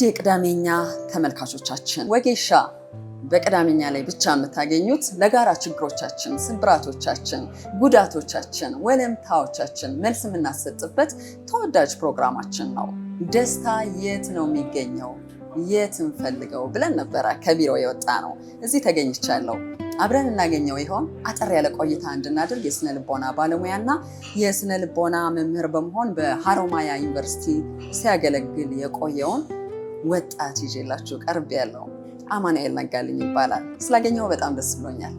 የቅዳሜኛ ተመልካቾቻችን ወጌሻ በቅዳሜኛ ላይ ብቻ የምታገኙት ለጋራ ችግሮቻችን፣ ስብራቶቻችን፣ ጉዳቶቻችን፣ ወለምታዎቻችን መልስ የምናሰጥበት ተወዳጅ ፕሮግራማችን ነው። ደስታ የት ነው የሚገኘው? የት እንፈልገው ብለን ነበረ ከቢሮ የወጣ ነው። እዚህ ተገኝቻለሁ። አብረን እናገኘው ይሆን? አጠር ያለ ቆይታ እንድናደርግ የስነ ልቦና ባለሙያና የስነ ልቦና መምህር በመሆን በሀሮማያ ዩኒቨርሲቲ ሲያገለግል የቆየውን ወጣት ይዤላችሁ ቀርብ ያለው አማኑኤል ነጋልኝ ይባላል። ስላገኘው በጣም ደስ ብሎኛል።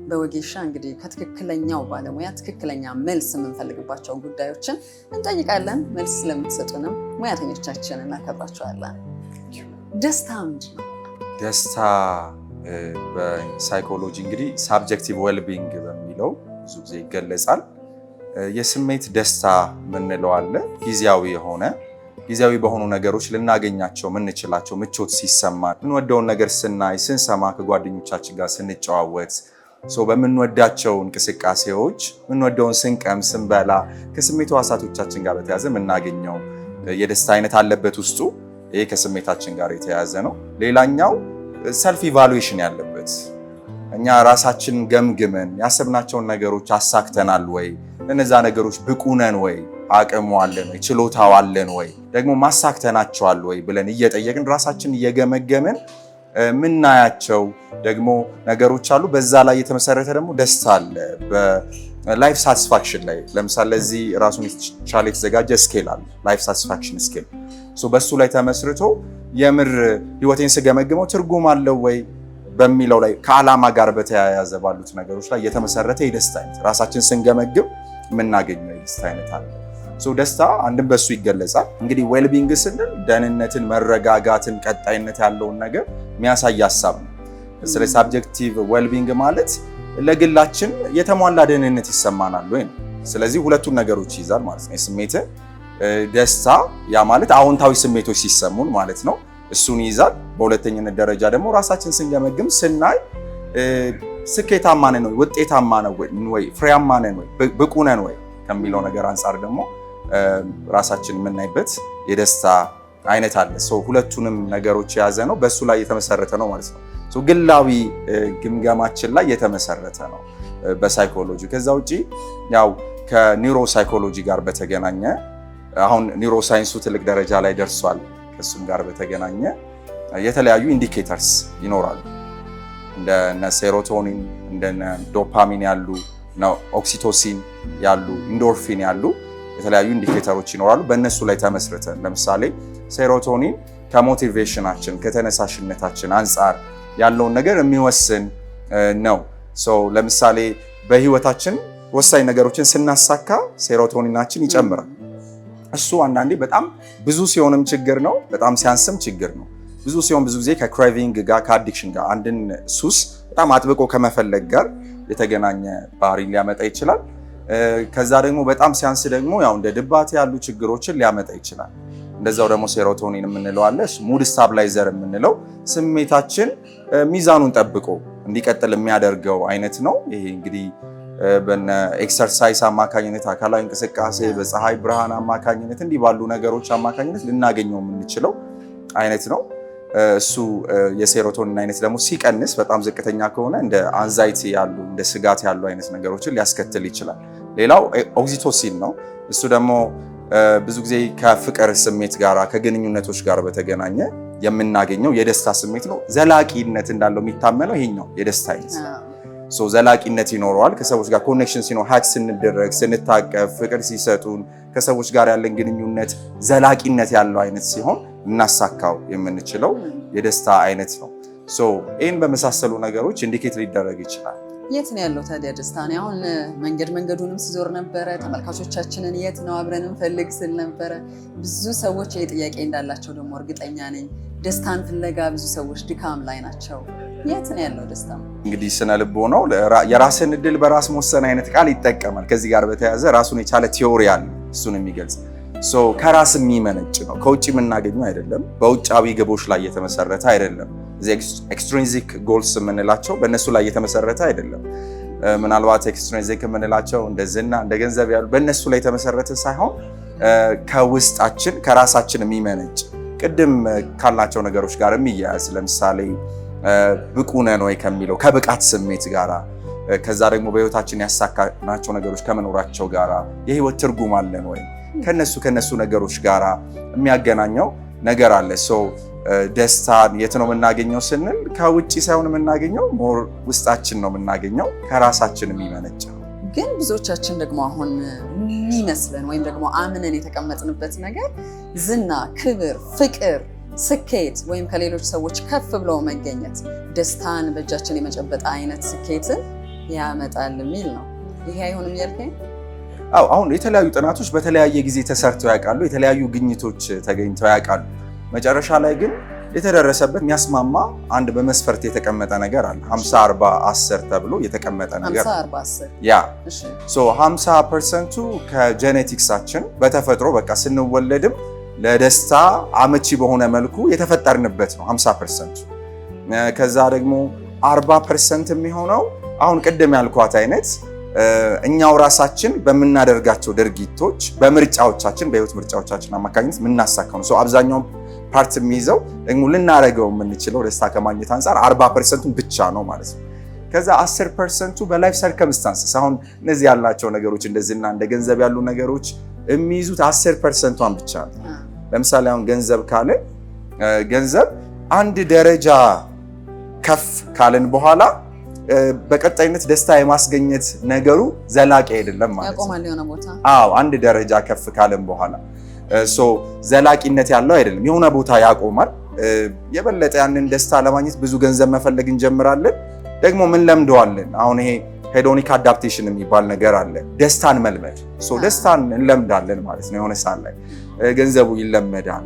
በወጌሻ እንግዲህ ከትክክለኛው ባለሙያ ትክክለኛ መልስ የምንፈልግባቸውን ጉዳዮችን እንጠይቃለን። መልስ ስለምትሰጡንም ሙያተኞቻችን እናከብራቸዋለን። ደስታ ምንድን ነው? ደስታ በሳይኮሎጂ እንግዲህ ሳብጀክቲቭ ዌልቢንግ በሚለው ብዙ ጊዜ ይገለጻል። የስሜት ደስታ የምንለው አለ። ጊዜያዊ በሆኑ ነገሮች ልናገኛቸው የምንችላቸው ምቾት ሲሰማ፣ የምንወደውን ነገር ስናይ፣ ስንሰማ፣ ከጓደኞቻችን ጋር ስንጨዋወት፣ በምንወዳቸው እንቅስቃሴዎች የምንወደውን ስንቀም፣ ስንበላ ከስሜት ሕዋሳቶቻችን ጋር በተያያዘ የምናገኘው የደስታ አይነት አለበት ውስጡ። ይሄ ከስሜታችን ጋር የተያያዘ ነው። ሌላኛው ሰልፍ ኢቫሉዌሽን ያለበት እኛ ራሳችን ገምግመን ያሰብናቸውን ነገሮች አሳክተናል ወይ፣ ለነዛ ነገሮች ብቁ ነን ወይ፣ አቅሙ አለን ወይ፣ ችሎታው አለን ወይ፣ ደግሞ ማሳክተናቸዋል ወይ ብለን እየጠየቅን ራሳችን እየገመገመን ምናያቸው ደግሞ ነገሮች አሉ። በዛ ላይ የተመሰረተ ደግሞ ደስታ አለ። በላይፍ ሳቲስፋክሽን ላይ ለምሳሌ ለዚህ ራሱን ቻለ የተዘጋጀ ስኬል አለ፣ ላይፍ ሳቲስፋክሽን ስኬል። በሱ ላይ ተመስርቶ የምር ህይወቴን ስገመግመው ትርጉም አለው ወይ በሚለው ላይ ከዓላማ ጋር በተያያዘ ባሉት ነገሮች ላይ የተመሰረተ የደስታ አይነት ራሳችን ስንገመግም የምናገኘው የደስታ አይነት አለ። ደስታ አንድም በሱ ይገለጻል። እንግዲህ ዌልቢንግ ስንል ደህንነትን፣ መረጋጋትን፣ ቀጣይነት ያለውን ነገር የሚያሳይ ሀሳብ ነው። ስለ ሳብጀክቲቭ ዌልቢንግ ማለት ለግላችን የተሟላ ደህንነት ይሰማናል ወይ ነው። ስለዚህ ሁለቱን ነገሮች ይይዛል ማለት ነው። የስሜትን ደስታ ያ ማለት አዎንታዊ ስሜቶች ሲሰሙን ማለት ነው፣ እሱን ይይዛል። በሁለተኝነት ደረጃ ደግሞ ራሳችን ስንገመግም ስናይ ስኬታማ ነን ወይ፣ ውጤታማ ነን ወይ፣ ፍሬያማ ነን ወይ፣ ብቁ ነን ወይ ከሚለው ነገር አንጻር ደግሞ ራሳችን የምናይበት የደስታ አይነት አለ። ሁለቱንም ነገሮች የያዘ ነው፣ በሱ ላይ የተመሰረተ ነው ማለት ነው። ግላዊ ግምገማችን ላይ የተመሰረተ ነው በሳይኮሎጂ። ከዛ ውጪ ያው ከኒውሮ ሳይኮሎጂ ጋር በተገናኘ አሁን ኒውሮ ሳይንሱ ትልቅ ደረጃ ላይ ደርሷል። ከሱም ጋር በተገናኘ የተለያዩ ኢንዲኬተርስ ይኖራሉ። እንደነ ሴሮቶኒን፣ እንደነ ዶፓሚን ያሉ፣ ኦክሲቶሲን ያሉ፣ ኢንዶርፊን ያሉ የተለያዩ ኢንዲኬተሮች ይኖራሉ። በእነሱ ላይ ተመስርተን ለምሳሌ ሴሮቶኒን ከሞቲቬሽናችን ከተነሳሽነታችን አንጻር ያለውን ነገር የሚወስን ነው። ለምሳሌ በህይወታችን ወሳኝ ነገሮችን ስናሳካ ሴሮቶኒናችን ይጨምራል። እሱ አንዳንዴ በጣም ብዙ ሲሆንም ችግር ነው፣ በጣም ሲያንስም ችግር ነው። ብዙ ሲሆን ብዙ ጊዜ ከክሬቪንግ ጋር ከአዲክሽን ጋር አንድን ሱስ በጣም አጥብቆ ከመፈለግ ጋር የተገናኘ ባህሪ ሊያመጣ ይችላል። ከዛ ደግሞ በጣም ሲያንስ ደግሞ ያው እንደ ድባቴ ያሉ ችግሮችን ሊያመጣ ይችላል። እንደዛው ደግሞ ሴሮቶኒን የምንለው አለ፣ ሙድ ስታብላይዘር የምንለው ስሜታችን ሚዛኑን ጠብቆ እንዲቀጥል የሚያደርገው አይነት ነው። ይሄ እንግዲህ በነ ኤክሰርሳይዝ አማካኝነት፣ አካላዊ እንቅስቃሴ፣ በፀሐይ ብርሃን አማካኝነት እንዲህ ባሉ ነገሮች አማካኝነት ልናገኘው የምንችለው አይነት ነው። እሱ የሴሮቶኒን አይነት ደግሞ ሲቀንስ በጣም ዝቅተኛ ከሆነ እንደ አንዛይቲ ያሉ እንደ ስጋት ያሉ አይነት ነገሮችን ሊያስከትል ይችላል። ሌላው ኦክሲቶሲን ነው። እሱ ደግሞ ብዙ ጊዜ ከፍቅር ስሜት ጋር ከግንኙነቶች ጋር በተገናኘ የምናገኘው የደስታ ስሜት ነው። ዘላቂነት እንዳለው የሚታመነው ይሄኛው የደስታ አይነት ዘላቂነት ይኖረዋል። ከሰዎች ጋር ኮኔክሽን ሲኖር፣ ሀክ ስንደረግ፣ ስንታቀፍ፣ ፍቅር ሲሰጡን ከሰዎች ጋር ያለን ግንኙነት ዘላቂነት ያለው አይነት ሲሆን እናሳካው የምንችለው የደስታ አይነት ነው። ይህን በመሳሰሉ ነገሮች ኢንዲኬት ሊደረግ ይችላል። የት ነው ያለው ታዲያ ደስታ? እኔ አሁን መንገዱንም ስዞር ነበረ። ተመልካቾቻችንን የት ነው አብረን እንፈልግ ስል ነበረ። ብዙ ሰዎች ይህ ጥያቄ እንዳላቸው ደግሞ እርግጠኛ ነኝ። ደስታን ፍለጋ ብዙ ሰዎች ድካም ላይ ናቸው። የት ነው ያለው ደስታ? እንግዲህ ስነ ልቦናው የራስን እድል በራስ መወሰን አይነት ቃል ይጠቀማል። ከዚህ ጋር በተያያዘ ራሱን የቻለ ቲዮሪ አለ፣ እሱን የሚገልጽ ከራስ የሚመነጭ ነው። ከውጭ የምናገኘው አይደለም። በውጫዊ ግቦች ላይ የተመሰረተ አይደለም። ኤክስትሪንዚክ ጎልስ የምንላቸው በእነሱ ላይ የተመሰረተ አይደለም። ምናልባት ኤክስትሪንዚክ የምንላቸው እንደ ዝና፣ እንደ ገንዘብ ያሉ በእነሱ ላይ የተመሰረተ ሳይሆን ከውስጣችን ከራሳችን የሚመነጭ ቅድም ካልናቸው ነገሮች ጋር የሚያያዝ ለምሳሌ ብቁ ነን ወይ ከሚለው ከብቃት ስሜት ጋራ ከዛ ደግሞ በህይወታችን ያሳካናቸው ነገሮች ከመኖራቸው ጋራ የህይወት ትርጉም አለን ወይ ከነሱ ነገሮች ጋራ የሚያገናኘው ነገር አለ። ደስታን የት ነው የምናገኘው ስንል ከውጪ ሳይሆን የምናገኘው ሞር ውስጣችን ነው የምናገኘው፣ ከራሳችን የሚመነጭ ነው። ግን ብዙዎቻችን ደግሞ አሁን የሚመስለን ወይም ደግሞ አምነን የተቀመጥንበት ነገር ዝና፣ ክብር፣ ፍቅር፣ ስኬት ወይም ከሌሎች ሰዎች ከፍ ብለው መገኘት ደስታን በእጃችን የመጨበጥ አይነት ስኬትን ያመጣል የሚል ነው። ይሄ አይሆንም እያልከኝ? አሁን የተለያዩ ጥናቶች በተለያየ ጊዜ ተሰርተው ያውቃሉ። የተለያዩ ግኝቶች ተገኝተው ያውቃሉ። መጨረሻ ላይ ግን የተደረሰበት የሚያስማማ አንድ በመስፈርት የተቀመጠ ነገር አለ። 50-40-10 ተብሎ የተቀመጠ ነገር 50-40-10 ያ 50% ከጄኔቲክሳችን በተፈጥሮ በቃ ስንወለድም ለደስታ አመቺ በሆነ መልኩ የተፈጠርንበት ነው 50%። ከዛ ደግሞ 40% የሚሆነው አሁን ቅድም ያልኳት አይነት እኛው ራሳችን በምናደርጋቸው ድርጊቶች በምርጫዎቻችን በህይወት ምርጫዎቻችን አማካኝነት የምናሳካው ነው። አብዛኛው ፓርት የሚይዘው ደግሞ ልናደርገው የምንችለው ደስታ ከማግኘት አንጻር 40% ብቻ ነው ማለት ነው። ከዛ 10% በላይፍ ሰርከምስታንስስ አሁን እነዚህ ያላቸው ነገሮች እንደዚህና እንደ ገንዘብ ያሉ ነገሮች የሚይዙት 10%ን ብቻ ነው። ለምሳሌ አሁን ገንዘብ ካለ ገንዘብ አንድ ደረጃ ከፍ ካለን በኋላ በቀጣይነት ደስታ የማስገኘት ነገሩ ዘላቂ አይደለም ማለት ነው። ያቆማል የሆነ ቦታ። አንድ ደረጃ ከፍ ካለን በኋላ ዘላቂነት ያለው አይደለም። የሆነ ቦታ ያቆማል። የበለጠ ያንን ደስታ ለማግኘት ብዙ ገንዘብ መፈለግ እንጀምራለን። ደግሞ ምን ለምደዋለን? አሁን ይሄ ሄዶኒክ አዳፕቴሽን የሚባል ነገር አለ። ደስታን መልመድ። ደስታን እንለምዳለን ማለት ነው። የሆነ ሰዓት ላይ ገንዘቡ ይለመዳል።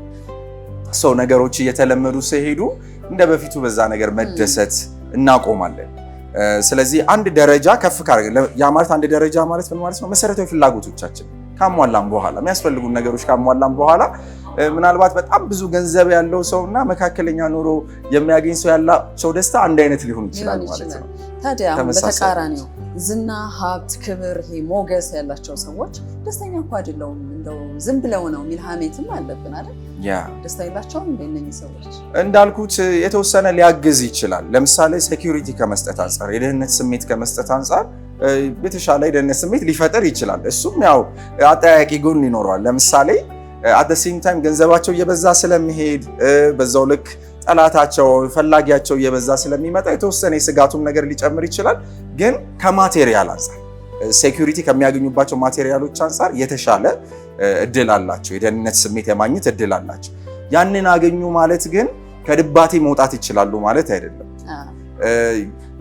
ነገሮች እየተለመዱ ሲሄዱ እንደ በፊቱ በዛ ነገር መደሰት እናቆማለን። ስለዚህ አንድ ደረጃ ከፍ ካደረገ ያ ማለት አንድ ደረጃ ማለት ምን ማለት ነው? መሰረታዊ ፍላጎቶቻችን ካሟላን በኋላ የሚያስፈልጉን ነገሮች ካሟላን በኋላ ምናልባት በጣም ብዙ ገንዘብ ያለው ሰውና መካከለኛ ኑሮ የሚያገኝ ሰው ያላቸው ደስታ አንድ አይነት ሊሆን ይችላል ማለት ነው። ታዲያ በተቃራኒው ዝና፣ ሀብት፣ ክብር፣ ይሄ ሞገስ ያላቸው ሰዎች ደስተኛ እኮ አይደለውም እንደው ዝም ብለው ነው የሚል ሀሜትም አለብን አይደል? ያ ደስታ የላቸውም እንደነኚህ ሰዎች እንዳልኩት የተወሰነ ሊያግዝ ይችላል። ለምሳሌ ሴኩሪቲ ከመስጠት አንጻር፣ የደህንነት ስሜት ከመስጠት አንጻር የተሻለ የደህንነት ስሜት ሊፈጠር ይችላል። እሱም ያው አጠያያቂ ጎን ይኖረዋል። ለምሳሌ አት ሴም ታይም ገንዘባቸው እየበዛ ስለሚሄድ በዛው ልክ ጠላታቸው ፈላጊያቸው እየበዛ ስለሚመጣ የተወሰነ የስጋቱም ነገር ሊጨምር ይችላል። ግን ከማቴሪያል አንጻር ሴኩሪቲ ከሚያገኙባቸው ማቴሪያሎች አንጻር የተሻለ እድል አላቸው፣ የደህንነት ስሜት የማግኘት እድል አላቸው። ያንን አገኙ ማለት ግን ከድባቴ መውጣት ይችላሉ ማለት አይደለም።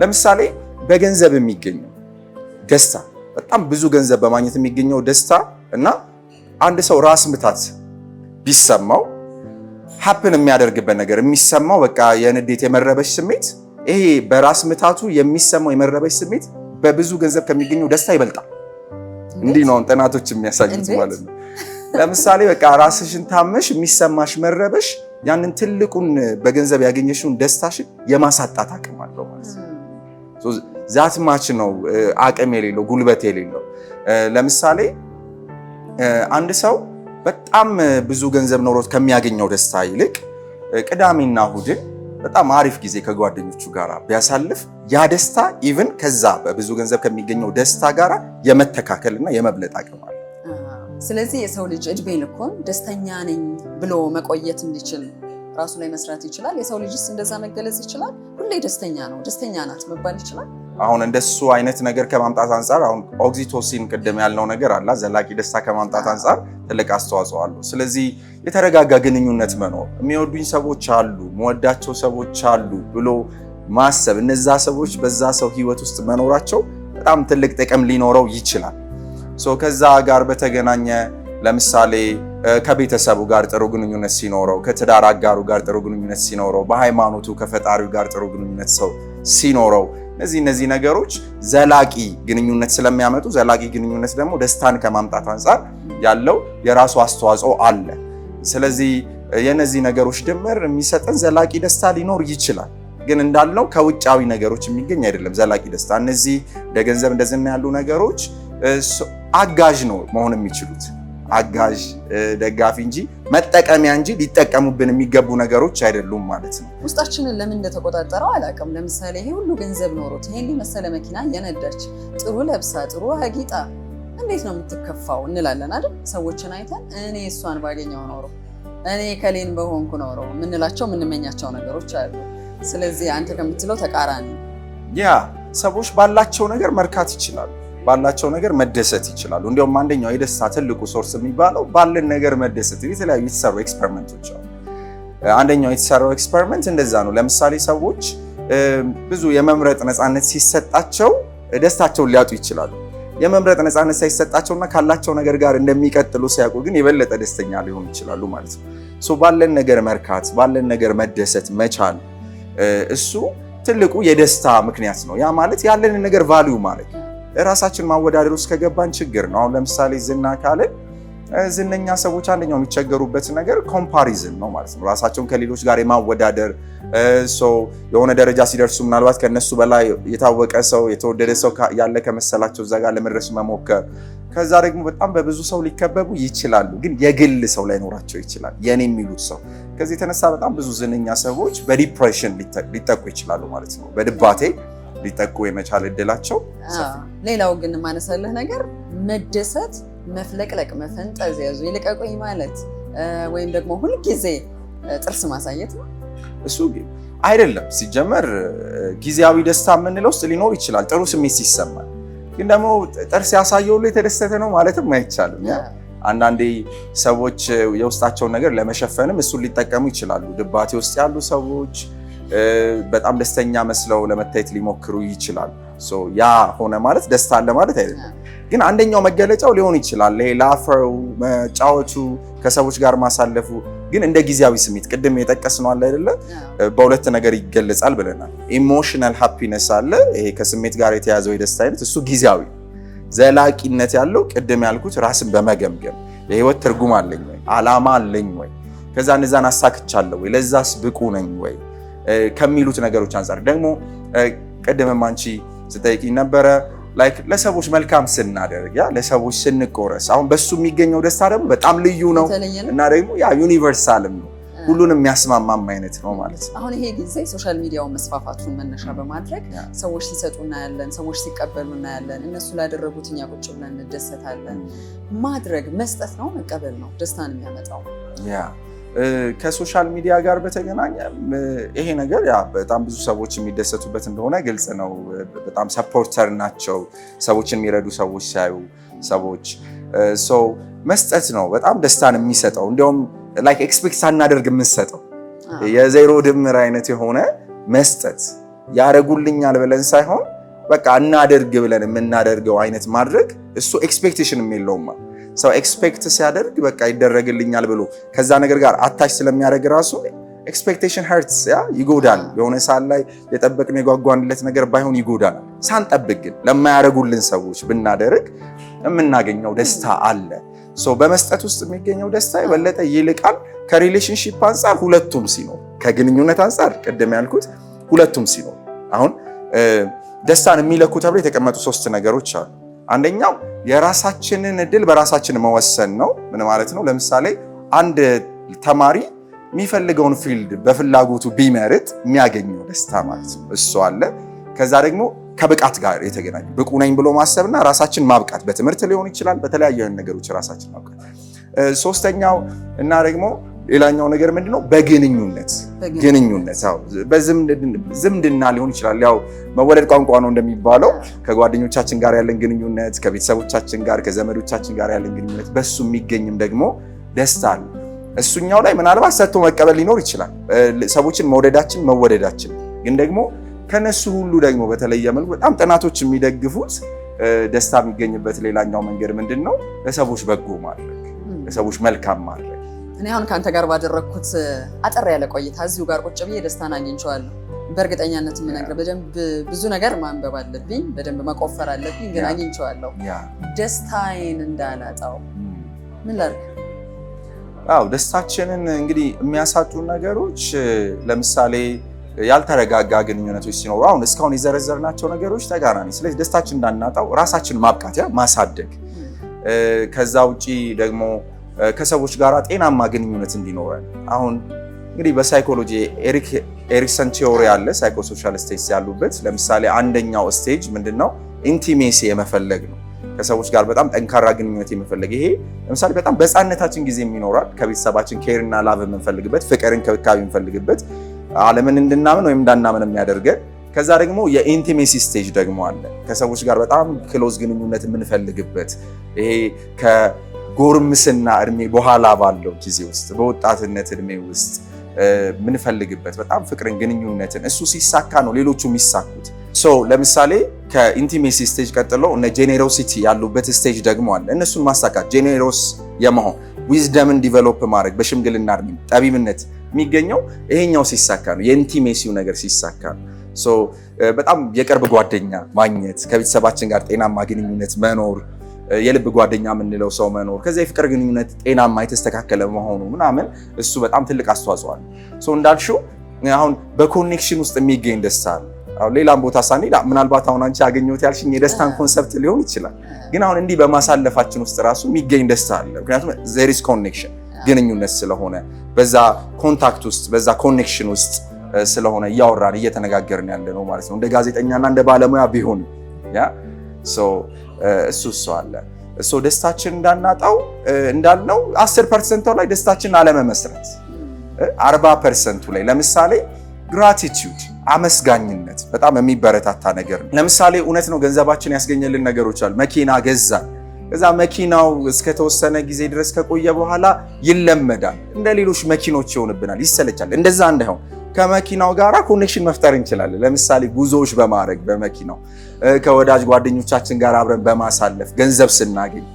ለምሳሌ በገንዘብ የሚገኘው ደስታ በጣም ብዙ ገንዘብ በማግኘት የሚገኘው ደስታ እና አንድ ሰው ራስ ምታት ቢሰማው ሀፕን የሚያደርግበት ነገር የሚሰማው በቃ የንዴት የመረበሽ ስሜት፣ ይሄ በራስ ምታቱ የሚሰማው የመረበሽ ስሜት በብዙ ገንዘብ ከሚገኘው ደስታ ይበልጣል። እንዲህ ነው ጥናቶች የሚያሳዩት ማለት ነው። ለምሳሌ በቃ ራስሽን ታመሽ የሚሰማሽ መረበሽ ያንን ትልቁን በገንዘብ ያገኘሽውን ደስታሽን የማሳጣት አቅም አለው ማለት ነው። ዛት ማች ነው አቅም የሌለው ጉልበት የሌለው። ለምሳሌ አንድ ሰው በጣም ብዙ ገንዘብ ኖሮት ከሚያገኘው ደስታ ይልቅ ቅዳሜና እሁድን በጣም አሪፍ ጊዜ ከጓደኞቹ ጋር ቢያሳልፍ ያ ደስታ ኢቭን ከዛ በብዙ ገንዘብ ከሚገኘው ደስታ ጋር የመተካከልና የመብለጥ አቅም አለ። ስለዚህ የሰው ልጅ እድሜ ልኩን ደስተኛ ነኝ ብሎ መቆየት እንዲችል ራሱ ላይ መስራት ይችላል። የሰው ልጅስ እንደዛ መገለጽ ይችላል። ሁሌ ደስተኛ ነው፣ ደስተኛ ናት መባል ይችላል። አሁን እንደሱ አይነት ነገር ከማምጣት አንጻር አሁን ኦክሲቶሲን ቅድም ያልነው ነገር አለ፣ ዘላቂ ደስታ ከማምጣት አንጻር ትልቅ አስተዋጽኦ አለው። ስለዚህ የተረጋጋ ግንኙነት መኖር፣ የሚወዱኝ ሰዎች አሉ፣ መወዳቸው ሰዎች አሉ ብሎ ማሰብ፣ እነዛ ሰዎች በዛ ሰው ህይወት ውስጥ መኖራቸው በጣም ትልቅ ጥቅም ሊኖረው ይችላል። ከዛ ጋር በተገናኘ ለምሳሌ ከቤተሰቡ ጋር ጥሩ ግንኙነት ሲኖረው፣ ከትዳር አጋሩ ጋር ጥሩ ግንኙነት ሲኖረው፣ በሃይማኖቱ ከፈጣሪው ጋር ጥሩ ግንኙነት ሰው ሲኖረው፣ እነዚህ ነገሮች ዘላቂ ግንኙነት ስለሚያመጡ ዘላቂ ግንኙነት ደግሞ ደስታን ከማምጣት አንጻር ያለው የራሱ አስተዋጽኦ አለ። ስለዚህ የነዚህ ነገሮች ድምር የሚሰጠን ዘላቂ ደስታ ሊኖር ይችላል። ግን እንዳልነው ከውጫዊ ነገሮች የሚገኝ አይደለም ዘላቂ ደስታ። እነዚህ እንደ ገንዘብ እንደዚህ ያሉ ነገሮች አጋዥ ነው መሆን የሚችሉት። አጋዥ ደጋፊ እንጂ መጠቀሚያ እንጂ ሊጠቀሙብን የሚገቡ ነገሮች አይደሉም ማለት ነው። ውስጣችንን ለምን እንደተቆጣጠረው አላውቅም። ለምሳሌ ይሄ ሁሉ ገንዘብ ኖሮት ይሄን መሰለ መኪና እየነዳች ጥሩ ለብሳ ጥሩ አጊጣ እንዴት ነው የምትከፋው እንላለን አይደል? ሰዎችን አይተን እኔ እሷን ባገኘው ኖሮ እኔ ከሌን በሆንኩ ኖሮ የምንላቸው የምንመኛቸው ነገሮች አሉ። ስለዚህ አንተ ከምትለው ተቃራኒ ያ ሰዎች ባላቸው ነገር መርካት ይችላሉ፣ ባላቸው ነገር መደሰት ይችላሉ። እንዲያውም አንደኛው የደስታ ትልቁ ሶርስ የሚባለው ባለን ነገር መደሰት። የተለያዩ የተሰሩ ኤክስፐሪመንቶች አሉ። አንደኛው የተሰራው ኤክስፐሪመንት እንደዛ ነው። ለምሳሌ ሰዎች ብዙ የመምረጥ ነፃነት ሲሰጣቸው ደስታቸውን ሊያጡ ይችላሉ። የመምረጥ ነፃነት ሳይሰጣቸውና ካላቸው ነገር ጋር እንደሚቀጥሉ ሲያውቁ ግን የበለጠ ደስተኛ ሊሆኑ ይችላሉ ማለት ነው። ሶ ባለን ነገር መርካት፣ ባለን ነገር መደሰት መቻል እሱ ትልቁ የደስታ ምክንያት ነው። ያ ማለት ያለንን ነገር ቫልዩ ማለት ራሳችን ማወዳደር ውስጥ ከገባን ችግር ነው። አሁን ለምሳሌ ዝና ካለን ዝነኛ ሰዎች አንደኛው የሚቸገሩበት ነገር ኮምፓሪዝን ነው ማለት ነው። ራሳቸውን ከሌሎች ጋር የማወዳደር የሆነ ደረጃ ሲደርሱ ምናልባት ከነሱ በላይ የታወቀ ሰው የተወደደ ሰው ያለ ከመሰላቸው እዛ ጋር ለመድረስ መሞከር። ከዛ ደግሞ በጣም በብዙ ሰው ሊከበቡ ይችላሉ፣ ግን የግል ሰው ላይኖራቸው ይችላል፣ የኔ የሚሉት ሰው። ከዚህ የተነሳ በጣም ብዙ ዝነኛ ሰዎች በዲፕሬሽን ሊጠቁ ይችላሉ ማለት ነው። በድባቴ ሊጠቁ የመቻል እድላቸው ሰፊ። ሌላው ግን ማነሳለህ ነገር መደሰት፣ መፍለቅለቅ፣ መፈንጠዝ፣ ያዙ ይልቀቁኝ ማለት ወይም ደግሞ ሁልጊዜ ጥርስ ማሳየት ነው። እሱ አይደለም። ሲጀመር ጊዜያዊ ደስታ የምንለው ውስጥ ሊኖር ይችላል ጥሩ ስሜት ሲሰማል፣ ግን ደግሞ ጥርስ ያሳየው ሁሉ የተደሰተ ነው ማለትም አይቻልም። አንዳንዴ ሰዎች የውስጣቸውን ነገር ለመሸፈንም እሱን ሊጠቀሙ ይችላሉ። ድባቴ ውስጥ ያሉ ሰዎች በጣም ደስተኛ መስለው ለመታየት ሊሞክሩ ይችላሉ። ያ ሆነ ማለት ደስታ አለ ማለት አይደለም። ግን አንደኛው መገለጫው ሊሆን ይችላል ይሄ ላፈሩ፣ መጫወቱ፣ ከሰዎች ጋር ማሳለፉ። ግን እንደ ጊዜያዊ ስሜት ቅድም የጠቀስነው አለ አይደለ? በሁለት ነገር ይገለጻል ብለናል። ኢሞሽናል ሃፒነስ አለ፣ ይሄ ከስሜት ጋር የተያዘው የደስታ አይነት፣ እሱ ጊዜያዊ። ዘላቂነት ያለው ቅድም ያልኩት ራስን በመገምገም የህይወት ትርጉም አለኝ ወይ፣ አላማ አለኝ ወይ፣ ከዛ እነዛን አሳክቻለሁ ወይ፣ ለዛስ ብቁ ነኝ ወይ ከሚሉት ነገሮች አንፃር ደግሞ ቅድምም አንቺ ስጠይቂኝ ነበረ ላይክ ለሰዎች መልካም ስናደርግ ለሰዎች ስንቆረስ አሁን በሱ የሚገኘው ደስታ ደግሞ በጣም ልዩ ነው እና ደግሞ ያ ዩኒቨርሳልም ነው፣ ሁሉንም የሚያስማማም አይነት ነው ማለት ነው። አሁን ይሄ ጊዜ ሶሻል ሚዲያውን መስፋፋቱን መነሻ በማድረግ ሰዎች ሲሰጡ እናያለን፣ ሰዎች ሲቀበሉ እናያለን። እነሱ ላደረጉት እኛ ቁጭ ብለን እንደሰታለን። ማድረግ መስጠት ነው መቀበል ነው ደስታን የሚያመጣው። ከሶሻል ሚዲያ ጋር በተገናኘ ይሄ ነገር በጣም ብዙ ሰዎች የሚደሰቱበት እንደሆነ ግልጽ ነው። በጣም ሰፖርተር ናቸው ሰዎችን የሚረዱ ሰዎች ሲያዩ ሰዎች መስጠት ነው በጣም ደስታን የሚሰጠው። እንዲያውም ላይክ ኤክስፔክት ሳናደርግ የምንሰጠው የዜሮ ድምር አይነት የሆነ መስጠት ያደርጉልኛል ብለን ሳይሆን በቃ እናደርግ ብለን የምናደርገው አይነት ማድረግ እሱ ኤክስፔክቴሽን የለውም። ሰው ኤክስፔክት ሲያደርግ በቃ ይደረግልኛል ብሎ ከዛ ነገር ጋር አታች ስለሚያደርግ ራሱ ኤክስፔክቴሽን ሀርትስ ይጎዳል። የሆነ ሰዓት ላይ የጠበቅነው የጓጓንለት ነገር ባይሆን ይጎዳል። ሳንጠብቅ ግን ለማያደርጉልን ሰዎች ብናደርግ የምናገኘው ደስታ አለ። በመስጠት ውስጥ የሚገኘው ደስታ የበለጠ ይልቃል። ከሪሌሽንሺፕ አንጻር ሁለቱም ሲኖር፣ ከግንኙነት አንጻር ቅድም ያልኩት ሁለቱም ሲኖር፣ አሁን ደስታን የሚለኩ ተብሎ የተቀመጡ 3 ነገሮች አሉ። አንደኛው የራሳችንን እድል በራሳችን መወሰን ነው። ምን ማለት ነው? ለምሳሌ አንድ ተማሪ የሚፈልገውን ፊልድ በፍላጎቱ ቢመርጥ የሚያገኘው ደስታ ማለት ነው፣ እሱ አለ። ከዛ ደግሞ ከብቃት ጋር የተገናኘ ብቁ ነኝ ብሎ ማሰብና ራሳችን ማብቃት፣ በትምህርት ሊሆን ይችላል፣ በተለያዩ ነገሮች ራሳችን ማብቃት። ሶስተኛው እና ደግሞ ሌላኛው ነገር ምንድነው? በግንኙነት በዝምድና ሊሆን ይችላል። ያው መወለድ ቋንቋ ነው እንደሚባለው ከጓደኞቻችን ጋር ያለን ግንኙነት፣ ከቤተሰቦቻችን ጋር ከዘመዶቻችን ጋር ያለን ግንኙነት፣ በሱ የሚገኝም ደግሞ ደስታ አለ። እሱኛው ላይ ምናልባት ሰጥቶ መቀበል ሊኖር ይችላል። ሰዎችን መውደዳችን መወደዳችን ግን ደግሞ ከነሱ ሁሉ ደግሞ በተለየ መልኩ በጣም ጥናቶች የሚደግፉት ደስታ የሚገኝበት ሌላኛው መንገድ ምንድነው? ለሰዎች በጎ ማድረግ፣ ለሰዎች መልካም ማድረግ። እኔ አሁን ከአንተ ጋር ባደረግኩት አጠር ያለ ቆይታ እዚሁ ጋር ቁጭ ብዬ ደስታን አግኝቼዋለሁ። በእርግጠኛነት የምነግርህ በደንብ ብዙ ነገር ማንበብ አለብኝ፣ በደንብ መቆፈር አለብኝ፣ ግን አግኝቼዋለሁ። ደስታዬን እንዳላጣው ምን ላድርግ? ደስታችንን እንግዲህ የሚያሳጡ ነገሮች ለምሳሌ ያልተረጋጋ ግንኙነቶች ሲኖሩ አሁን እስካሁን የዘረዘርናቸው ነገሮች ተጋራኒ። ስለዚህ ደስታችን እንዳናጣው ራሳችን ማብቃት ማሳደግ ከዛ ውጪ ደግሞ ከሰዎች ጋር ጤናማ ግንኙነት እንዲኖረን አሁን እንግዲህ በሳይኮሎጂ ኤሪክሰን ቲዮሪ ያለ ሳይኮሶሻል ስቴጅስ ያሉበት ለምሳሌ አንደኛው ስቴጅ ምንድነው ኢንቲሜሲ የመፈለግ ነው። ከሰዎች ጋር በጣም ጠንካራ ግንኙነት የመፈለግ ይሄ ለምሳሌ በጣም በህፃንነታችን ጊዜ የሚኖራል ከቤተሰባችን ኬር እና ላቭ የምንፈልግበት ፍቅር እንክብካቤ የምንፈልግበት ዓለምን እንድናምን ወይም እንዳናምን የሚያደርገን ከዛ ደግሞ የኢንቲሜሲ ስቴጅ ደግሞ አለ ከሰዎች ጋር በጣም ክሎዝ ግንኙነት የምንፈልግበት ይሄ ከጎርምስና እድሜ በኋላ ባለው ጊዜ ውስጥ በወጣትነት እድሜ ውስጥ ምንፈልግበት በጣም ፍቅርን ግንኙነትን እሱ ሲሳካ ነው ሌሎቹ የሚሳኩት። ለምሳሌ ከኢንቲሜሲ ስቴጅ ቀጥሎ እነ ጄኔሮሲቲ ያሉበት ስቴጅ ደግሞ አለ። እነሱን ማሳካት ጄኔሮስ የመሆን ዊዝደምን ዲቨሎፕ ማድረግ በሽምግልና እድሜ ጠቢብነት የሚገኘው ይሄኛው ሲሳካ ነው የኢንቲሜሲው ነገር ሲሳካ ነው። በጣም የቅርብ ጓደኛ ማግኘት ከቤተሰባችን ጋር ጤናማ ግንኙነት መኖር የልብ ጓደኛ የምንለው ሰው መኖር ከዛ የፍቅር ግንኙነት ጤናማ የተስተካከለ መሆኑ ምናምን እሱ በጣም ትልቅ አስተዋጽኦ አለ። እንዳልሽው አሁን በኮኔክሽን ውስጥ የሚገኝ ደስታ አለ። አሁን ሌላም ቦታ ሳንሄድ ምናልባት አሁን አንቺ ያገኘሁት ያልሽኝ የደስታን ኮንሰፕት ሊሆን ይችላል፣ ግን አሁን እንዲህ በማሳለፋችን ውስጥ ራሱ የሚገኝ ደስታ አለ። ምክንያቱም there is connection ግንኙነት ስለሆነ በዛ ኮንታክት ውስጥ በዛ ኮኔክሽን ውስጥ ስለሆነ እያወራን እየተነጋገርን ያለ ነው ማለት ነው። እንደ ጋዜጠኛና እንደ ባለሙያ ቢሆን ያ እሱ አለ። ደስታችን እንዳናጣው እንዳልነው 10% ላይ ደስታችን አለመመስረት 40% ላይ ለምሳሌ ግራቲቲዩድ አመስጋኝነት በጣም የሚበረታታ ነገር ነው። ለምሳሌ እውነት ነው ገንዘባችን ያስገኘልን ነገሮች አሉ። መኪና ገዛን፣ ከዛ መኪናው እስከተወሰነ ጊዜ ድረስ ከቆየ በኋላ ይለመዳል፣ እንደ ሌሎች መኪኖች ይሆንብናል፣ ይሰለቻል። እንደዛ እንዳይሆን ከመኪናው ጋራ ኮኔክሽን መፍጠር እንችላለን። ለምሳሌ ጉዞዎች በማድረግ በመኪናው ከወዳጅ ጓደኞቻችን ጋር አብረን በማሳለፍ ገንዘብ ስናገኝ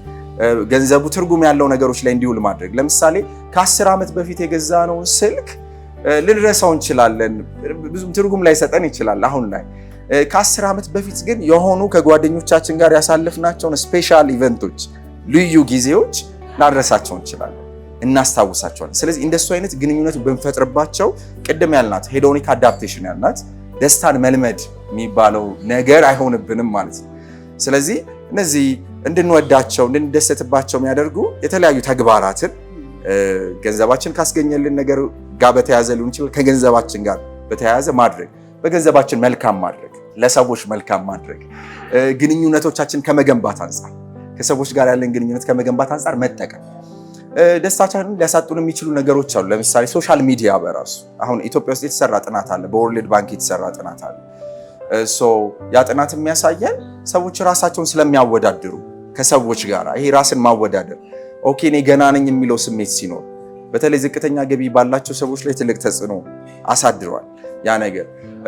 ገንዘቡ ትርጉም ያለው ነገሮች ላይ እንዲውል ማድረግ። ለምሳሌ ከ10 ዓመት በፊት የገዛነውን ስልክ ልንረሳው እንችላለን፣ ብዙም ትርጉም ላይ ሰጠን ይችላል አሁን ላይ። ከ10 ዓመት በፊት ግን የሆኑ ከጓደኞቻችን ጋር ያሳለፍናቸውን ስፔሻል ኢቨንቶች ልዩ ጊዜዎች ላንረሳቸው እንችላለን፣ እናስታውሳቸዋለን። ስለዚህ እንደሱ አይነት ግንኙነት ብንፈጥርባቸው ቅድም ያልናት ሄዶኒክ አዳፕቴሽን ያልናት ደስታን መልመድ የሚባለው ነገር አይሆንብንም ማለት ነው። ስለዚህ እነዚህ እንድንወዳቸው እንድንደሰትባቸው የሚያደርጉ የተለያዩ ተግባራትን ገንዘባችን ካስገኘልን ነገር ጋር በተያያዘ ሊሆን ይችላል፣ ከገንዘባችን ጋር በተያያዘ ማድረግ፣ በገንዘባችን መልካም ማድረግ፣ ለሰዎች መልካም ማድረግ፣ ግንኙነቶቻችን ከመገንባት አንጻር ከሰዎች ጋር ያለን ግንኙነት ከመገንባት አንጻር መጠቀም። ደስታችንን ሊያሳጡን የሚችሉ ነገሮች አሉ። ለምሳሌ ሶሻል ሚዲያ በራሱ አሁን ኢትዮጵያ ውስጥ የተሰራ ጥናት አለ፣ በወርልድ ባንክ የተሰራ ጥናት አለ። ያ ጥናት የሚያሳየን ሰዎች ራሳቸውን ስለሚያወዳድሩ ከሰዎች ጋር ይሄ ራስን ማወዳደር ኦኬ እኔ ገና ነኝ የሚለው ስሜት ሲኖር በተለይ ዝቅተኛ ገቢ ባላቸው ሰዎች ላይ ትልቅ ተጽዕኖ አሳድሯል። ያ ነገር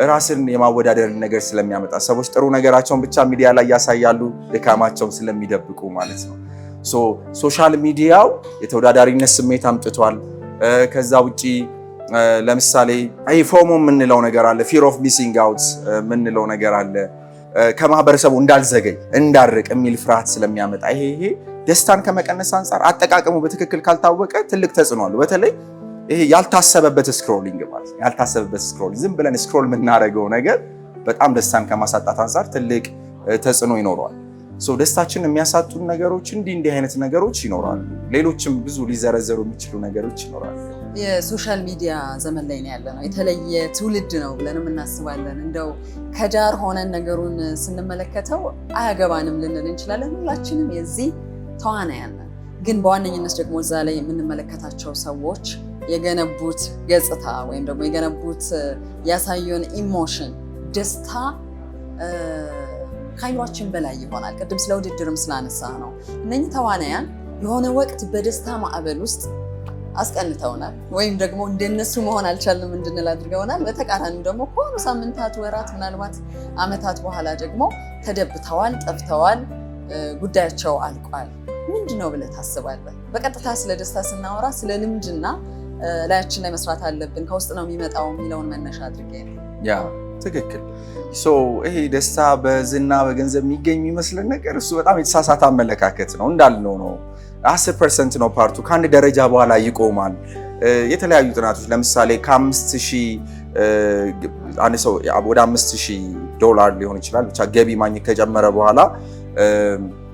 ራስን የማወዳደር ነገር ስለሚያመጣ ሰዎች ጥሩ ነገራቸውን ብቻ ሚዲያ ላይ ያሳያሉ፣ ድካማቸውን ስለሚደብቁ ማለት ነው። ሶሻል ሚዲያው የተወዳዳሪነት ስሜት አምጥቷል። ከዛ ውጪ ለምሳሌ ፎሞ የምንለው ነገር አለ፣ ፊር ኦፍ ሚሲንግ አውት የምንለው ነገር አለ። ከማህበረሰቡ እንዳልዘገይ እንዳርቅ የሚል ፍርሃት ስለሚያመጣ ይሄ ደስታን ከመቀነስ አንጻር አጠቃቀሙ በትክክል ካልታወቀ ትልቅ ተጽዕኖ አለው። በተለይ ይሄ ያልታሰበበት ስክሮሊንግ ማለት ነው። ያልታሰበበት ስክሮሊንግ ዝም ብለን ስክሮል የምናደርገው ነገር በጣም ደስታን ከማሳጣት አንጻር ትልቅ ተጽዕኖ ይኖረዋል። ደስታችን የሚያሳጡን ነገሮች እንዲህ አይነት ነገሮች ይኖራሉ። ሌሎችም ብዙ ሊዘረዘሩ የሚችሉ ነገሮች ይኖራሉ። የሶሻል ሚዲያ ዘመን ላይ ነው ያለነው። የተለየ ትውልድ ነው ብለንም እናስባለን። እንደው ከዳር ሆነን ነገሩን ስንመለከተው አያገባንም ልንል እንችላለን። ሁላችንም የዚህ ተዋናያን ነን። ግን በዋነኝነት ደግሞ እዛ ላይ የምንመለከታቸው ሰዎች የገነቡት ገጽታ ወይም ደግሞ የገነቡት ያሳዩን ኢሞሽን ደስታ ከአይምሯችን በላይ ይሆናል። ቅድም ስለ ውድድርም ስላነሳ ነው። እነኚህ ተዋናያን የሆነ ወቅት በደስታ ማዕበል ውስጥ አስቀንተውናል፣ ወይም ደግሞ እንደነሱ መሆን አልቻልንም እንድንል አድርገውናል። በተቃራኒው ደግሞ ከሆኑ ሳምንታት፣ ወራት፣ ምናልባት ዓመታት በኋላ ደግሞ ተደብተዋል፣ ጠፍተዋል፣ ጉዳያቸው አልቋል። ምንድን ነው ብለህ ታስባለህ? በቀጥታ ስለ ደስታ ስናወራ ስለ ልምድና ላያችን ላይ መስራት አለብን ከውስጥ ነው የሚመጣው የሚለውን መነሻ አድርጌ ነው። ያ ትክክል። ይሄ ደስታ በዝና በገንዘብ የሚገኝ የሚመስለን ነገር እሱ በጣም የተሳሳተ አመለካከት ነው። እንዳልነው ነው 10% ነው ፓርቱ፣ ከአንድ ደረጃ በኋላ ይቆማል። የተለያዩ ጥናቶች ለምሳሌ ከ5000 አንድ ሰው ወደ $5000 ሊሆን ይችላል ብቻ ገቢ ማግኘት ከጀመረ በኋላ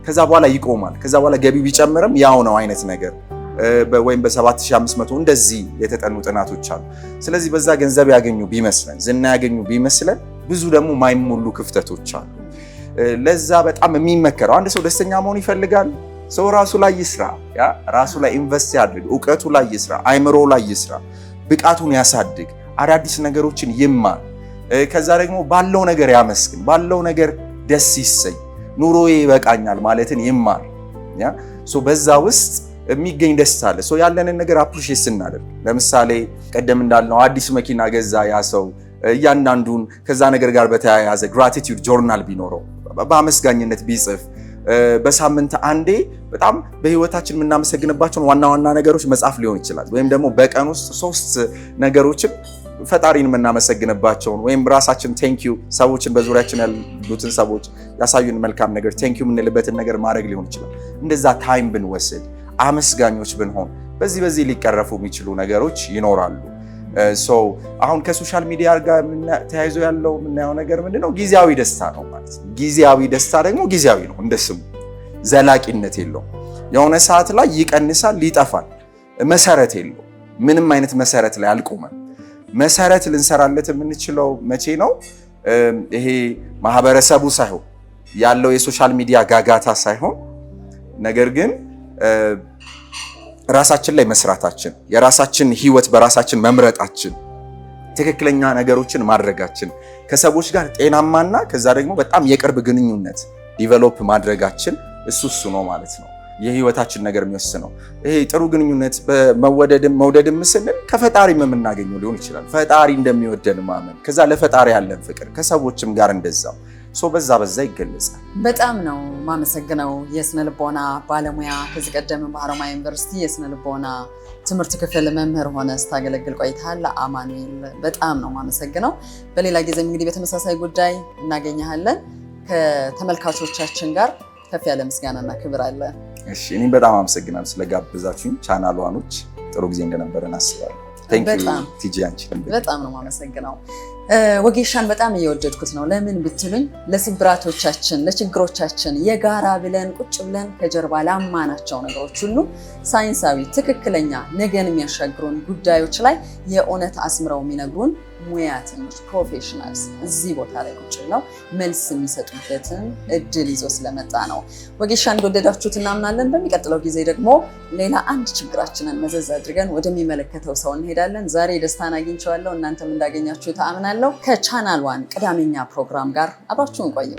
ከዛ በኋላ ይቆማል። ከዛ በኋላ ገቢው ቢጨምርም ያው ነው አይነት ነገር ወይም በ7500 እንደዚህ የተጠኑ ጥናቶች አሉ። ስለዚህ በዛ ገንዘብ ያገኙ ቢመስለን ዝና ያገኙ ቢመስለን ብዙ ደግሞ ማይሞሉ ክፍተቶች አሉ። ለዛ በጣም የሚመከረው አንድ ሰው ደስተኛ መሆን ይፈልጋል፣ ሰው ራሱ ላይ ይስራ፣ ራሱ ላይ ኢንቨስት ያድርግ፣ እውቀቱ ላይ ይስራ፣ አይምሮ ላይ ይስራ፣ ብቃቱን ያሳድግ፣ አዳዲስ ነገሮችን ይማር። ከዛ ደግሞ ባለው ነገር ያመስግን፣ ባለው ነገር ደስ ይሰኝ፣ ኑሮዬ ይበቃኛል ማለትን ይማር። በዛ ውስጥ የሚገኝ ደስታ አለ። ያለንን ነገር አፕሪሼት ስናደርግ፣ ለምሳሌ ቀደም እንዳልነው አዲስ መኪና ገዛ ያ ሰው፣ እያንዳንዱን ከዛ ነገር ጋር በተያያዘ ግራቲቲዩድ ጆርናል ቢኖረው፣ በአመስጋኝነት ቢጽፍ፣ በሳምንት አንዴ በጣም በህይወታችን የምናመሰግንባቸውን ዋና ዋና ነገሮች መጻፍ ሊሆን ይችላል። ወይም ደግሞ በቀን ውስጥ 3 ነገሮችን ፈጣሪን የምናመሰግንባቸውን ወይም ራሳችን ቴንኪዩ ሰዎችን በዙሪያችን ያሉትን ሰዎች ያሳዩን መልካም ነገር ቴንኪዩ የምንልበትን ነገር ማድረግ ሊሆን ይችላል። እንደዛ ታይም ብንወስድ አመስጋኞች ብንሆን በዚህ ሊቀረፉ የሚችሉ ነገሮች ይኖራሉ። አሁን ከሶሻል ሚዲያ ጋር ተያይዞ ያለው የምናየው ነገር ምንድነው? ጊዜያዊ ደስታ ነው ማለት ነው። ጊዜያዊ ደስታ ደግሞ ጊዜያዊ ነው፣ እንደ ስሙ ዘላቂነት የለውም። የሆነ ሰዓት ላይ ይቀንሳል፣ ይጠፋል። መሰረት የለው፣ ምንም አይነት መሰረት ላይ አልቆመም። መሰረት ልንሰራለት የምንችለው መቼ ነው? ይሄ ማህበረሰቡ ሳይሆን ያለው የሶሻል ሚዲያ ጋጋታ ሳይሆን ነገር ግን ራሳችን ላይ መስራታችን፣ የራሳችን ህይወት በራሳችን መምረጣችን፣ ትክክለኛ ነገሮችን ማድረጋችን፣ ከሰዎች ጋር ጤናማና ከዛ ደግሞ በጣም የቅርብ ግንኙነት ዲቨሎፕ ማድረጋችን እሱ ነው ማለት ነው የህይወታችን ነገር የሚወስነው። ይሄ ጥሩ ግንኙነት መውደድም ስንል ከፈጣሪም የምናገኘው ሊሆን ይችላል። ፈጣሪ እንደሚወደን ማመን፣ ከዛ ለፈጣሪ ያለን ፍቅር፣ ከሰዎችም ጋር እንደዛው በዛ ይገለጻል። በጣም ነው ማመሰግነው የስነ ልቦና ባለሙያ። ከዚህ ቀደም በሐረማያ ዩኒቨርሲቲ የስነ ልቦና ትምህርት ክፍል መምህር ሆነ ስታገለግል ቆይተሃል። አማኑኤል በጣም ነው ማመሰግነው። በሌላ ጊዜም እንግዲህ በተመሳሳይ ጉዳይ እናገኘሃለን። ከተመልካቾቻችን ጋር ከፍ ያለ ምስጋናና ክብር አለ። እሺ፣ እኔም በጣም አመሰግናለሁ ስለጋበዛችሁኝ። ቻናል ዋኖች ጥሩ ጊዜ እንደነበረን አስባለሁ። ቲጂ አንቺንም በጣም ነው ማመሰግነው። ወጌሻን በጣም እየወደድኩት ነው። ለምን ብትሉኝ ለስብራቶቻችን፣ ለችግሮቻችን የጋራ ብለን ቁጭ ብለን ከጀርባ ላማናቸው ነገሮች ሁሉ ሳይንሳዊ ትክክለኛ ነገን የሚያሻግሩን ጉዳዮች ላይ የእውነት አስምረው የሚነግሩን ሙያተኞች ፕሮፌሽናልስ እዚህ ቦታ ላይ ቁጭ ብለው መልስ የሚሰጡበትን እድል ይዞ ስለመጣ ነው። ወጌሻ እንደወደዳችሁት እናምናለን። በሚቀጥለው ጊዜ ደግሞ ሌላ አንድ ችግራችንን መዘዝ አድርገን ወደሚመለከተው ሰው እንሄዳለን። ዛሬ ደስታን አግኝቼዋለሁ፣ እናንተም እንዳገኛችሁ ተአምናለሁ። ከቻናል ዋን ቅዳሜኛ ፕሮግራም ጋር አብራችሁን ቆዩ።